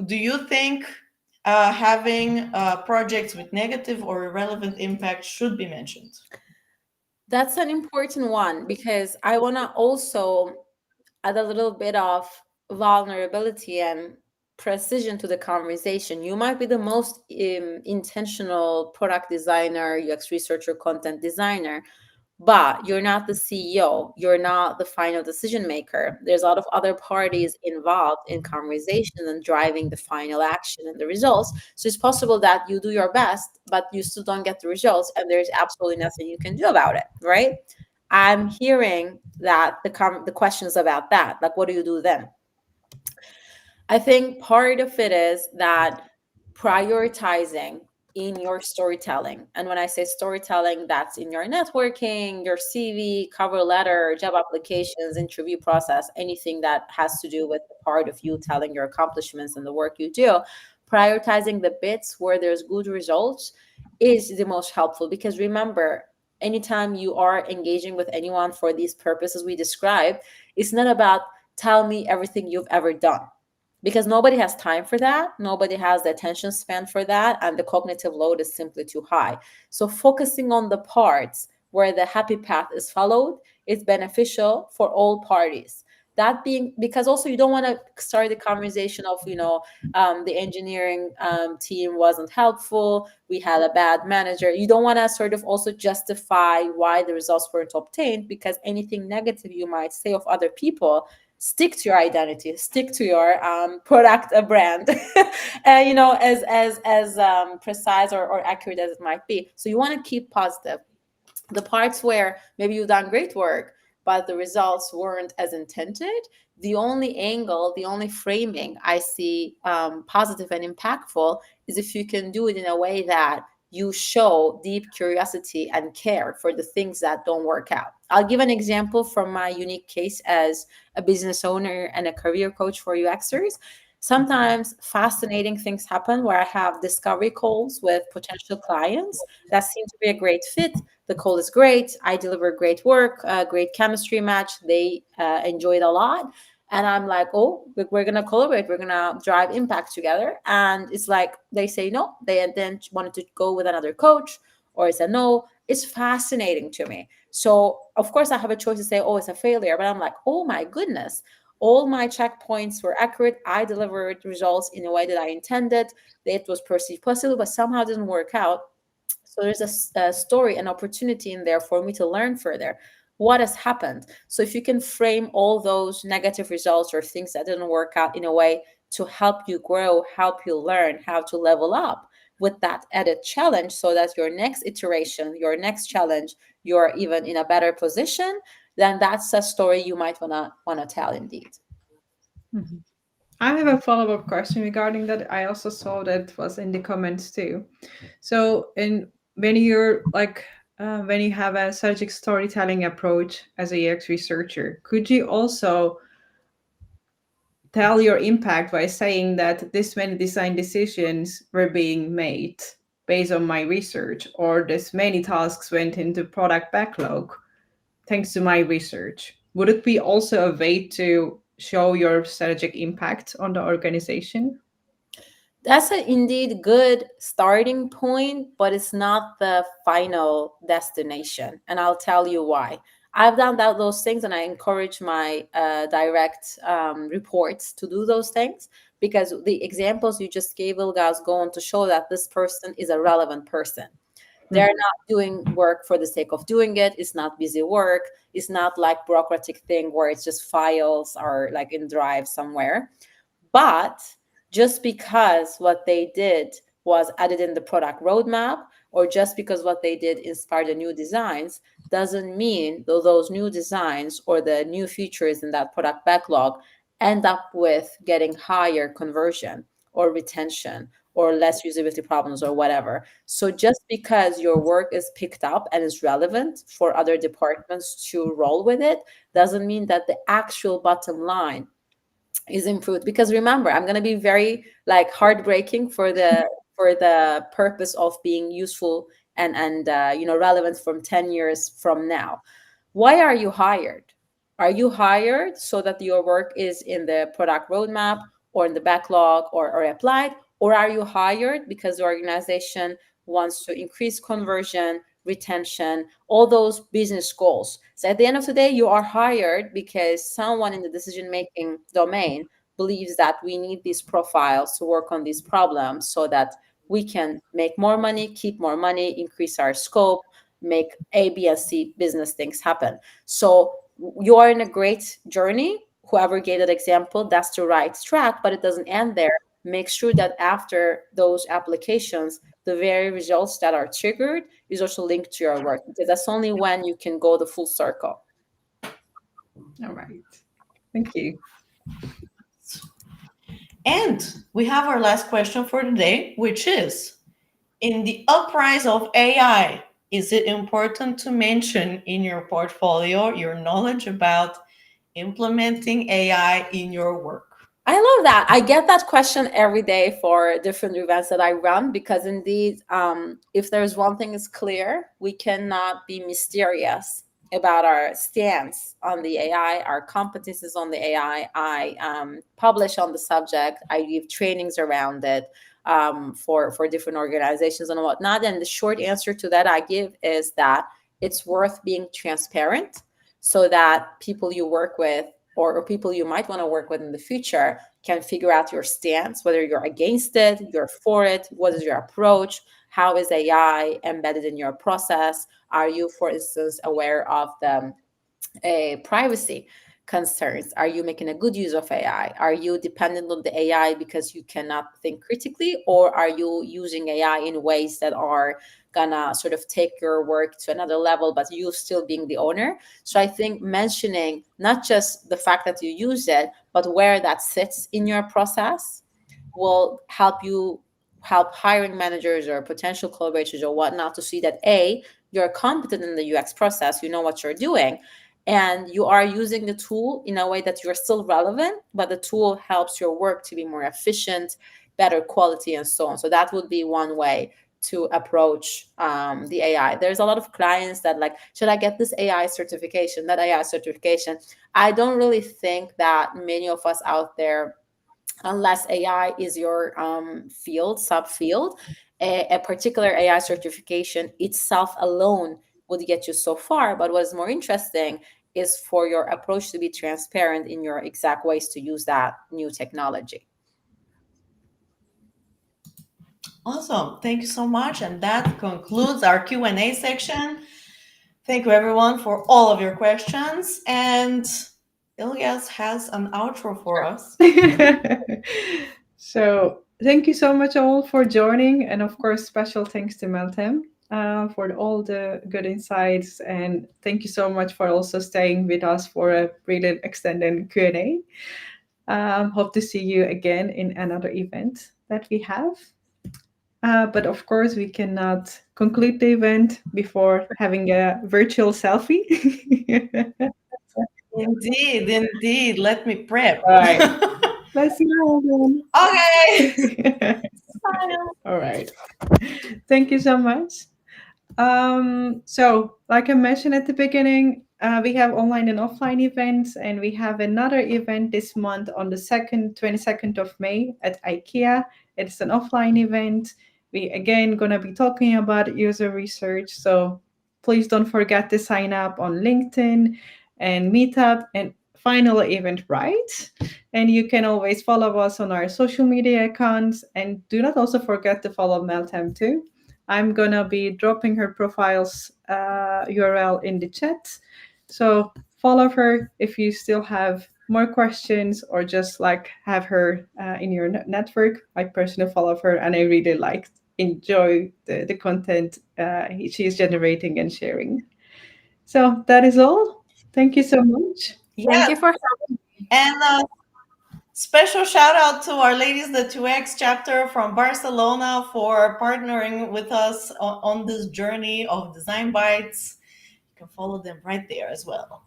do you think having projects with negative or irrelevant impact should be mentioned? That's an important one, because I want to also add a little bit of vulnerability and precision to the conversation. You might be the most intentional product designer, UX researcher, content designer, but you're not the CEO. You're not the final decision maker. There's a lot of other parties involved in conversation and driving the final action and the results. So it's possible that you do your best, but you still don't get the results, and there's absolutely nothing you can do about it, right? I'm hearing that the questions about that, like, what do you do then? I think part of it is that prioritizing in your storytelling. And when I say storytelling, that's in your networking, your CV, cover letter, job applications, interview process, anything that has to do with the part of you telling your accomplishments and the work you do. Prioritizing the bits where there's good results is the most helpful, because remember, anytime you are engaging with anyone for these purposes we described, it's not about tell me everything you've ever done, because nobody has time for that. Nobody has the attention span for that. And the cognitive load is simply too high. So focusing on the parts where the happy path is followed is beneficial for all parties. That being, because also you don't want to start the conversation of, the engineering team wasn't helpful. We had a bad manager. You don't want to sort of also justify why the results weren't obtained, because anything negative you might say of other people, stick to your identity, stick to your product, a brand, as precise or accurate as it might be. So you want to keep positive. The parts where maybe you've done great work, but the results weren't as intended, the only angle, the only framing I see positive and impactful is if you can do it in a way that you show deep curiosity and care for the things that don't work out. I'll give an example from my unique case as a business owner and a career coach for UXers. Sometimes fascinating things happen where I have discovery calls with potential clients that seem to be a great fit. The call is great. I deliver great work, great chemistry match. They enjoy it a lot. And I'm like, oh, we're going to collaborate. We're going to drive impact together. And it's like they say no. They then wanted to go with another coach, or I said no. It's fascinating to me. So of course I have a choice to say, oh, it's a failure, but I'm like, oh my goodness, all my checkpoints were accurate. I delivered results in a way that I intended. It was perceived possible, but somehow didn't work out. So there's a story, an opportunity in there for me to learn further. What has happened? So if you can frame all those negative results or things that didn't work out in a way to help you grow, help you learn how to level up with that added challenge, so that your next iteration, your next challenge, you're even in a better position, then that's a story you might wanna tell indeed. Mhm. I have a follow-up question regarding that. I also saw that was in the comments too. So, in when you're like when you have a strategic storytelling approach as a UX researcher, could you also tell your impact by saying that this many design decisions were being made based on my research, or this many tasks went into product backlog thanks to my research? Would it be also a way to show your strategic impact on the organization? That's an indeed good starting point, but it's not the final destination. And I'll tell you why. I've done those things, and I encourage my direct reports to do those things, because the examples you just gave, Ilgaz, go on to show that this person is a relevant person. They're Mhm. not doing work for the sake of doing it. It's not busy work. It's not like bureaucratic thing where it's just files are like in Drive somewhere. But just because what they did was added in the product roadmap, or just because what they did inspired the new designs, doesn't mean those new designs or the new features in that product backlog end up with getting higher conversion or retention or less usability problems or whatever. So just because your work is picked up and is relevant for other departments to roll with it, doesn't mean that the actual bottom line is improved. Because remember, I'm going to be very like heartbreaking for the purpose of being useful and relevant from 10 years from now. Why are you hired? Are you hired so that your work is in the product roadmap or in the backlog, or applied? Or are you hired because the organization wants to increase conversion, retention, all those business goals? So at the end of the day, you are hired because someone in the decision making domain believes that we need these profiles to work on these problems so that we can make more money, keep more money, increase our scope, make A, B, and C business things happen. So you are in a great journey. Whoever gave that example, that's the right track, but it doesn't end there. Make sure that after those applications, the very results that are triggered is also linked to your work, because that's only when you can go the full circle. All right. Thank you. And we have our last question for today, which is, in the uprise of AI, is it important to mention in your portfolio your knowledge about implementing AI in your work? I love that. I get that question every day for different events that I run, because indeed, if there's one thing is clear, we cannot be mysterious about our stance on the AI, our competencies on the AI. I publish on the subject. I give trainings around it for different organizations and whatnot. And the short answer to that I give is that it's worth being transparent, so that people you work with, or people you might want to work with in the future, can figure out your stance, whether you're against it, you're for it, what is your approach, how is AI embedded in your process, are you, for instance, aware of the privacy concerns, are you making a good use of AI, are you dependent on the AI because you cannot think critically, or are you using AI in ways that are gonna sort of take your work to another level, but you still being the owner. So I think mentioning not just the fact that you use it, but where that sits in your process will help hiring managers or potential collaborators or whatnot to see that A, you're competent in the UX process, you know what you're doing, and you are using the tool in a way that you're still relevant, but the tool helps your work to be more efficient, better quality, and so on. So that would be one way to approach the AI. There's a lot of clients that like, should I get this AI certification, that AI certification? I don't really think that many of us out there, unless AI is your field, subfield, a particular AI certification itself alone would get you so far. But what's more interesting is for your approach to be transparent in your exact ways to use that new technology. Awesome. Thank you so much. And that concludes our Q&A section. Thank you everyone for all of your questions. And Ilyas has an outro for us. So thank you so much all for joining, and of course special thanks to Meltem for all the good insights, and thank you so much for also staying with us for a really extended Q&A. Hope to see you again in another event that we have. But of course, we cannot conclude the event before having a virtual selfie. Indeed, indeed. Let me prep. All right. Let's see how then. Okay. All right. Thank you so much. So, like I mentioned at the beginning, we have online and offline events, and we have another event this month on the 22nd of May at IKEA. It's an offline event. We again gonna be talking about user research. So please don't forget to sign up on LinkedIn and Meetup and final event right. And you can always follow us on our social media accounts. And do not also forget to follow Meltem too. I'm gonna be dropping her profile's URL in the chat. So follow her if you still have more questions or just like have her in your network. I personally follow her and I really enjoy the content she is generating and sharing. So that is all. Thank you so much. Thank Yes. you for And special shout out to our Ladies the 2X chapter from Barcelona for partnering with us on this journey of Design Bites. You can follow them right there as well.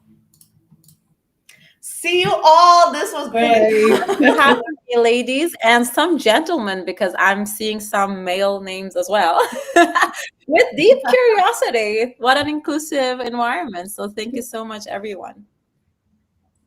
See you all. This was great. having me, ladies, and some gentlemen, because I'm seeing some male names as well. With deep curiosity. What an inclusive environment. So thank you so much, everyone.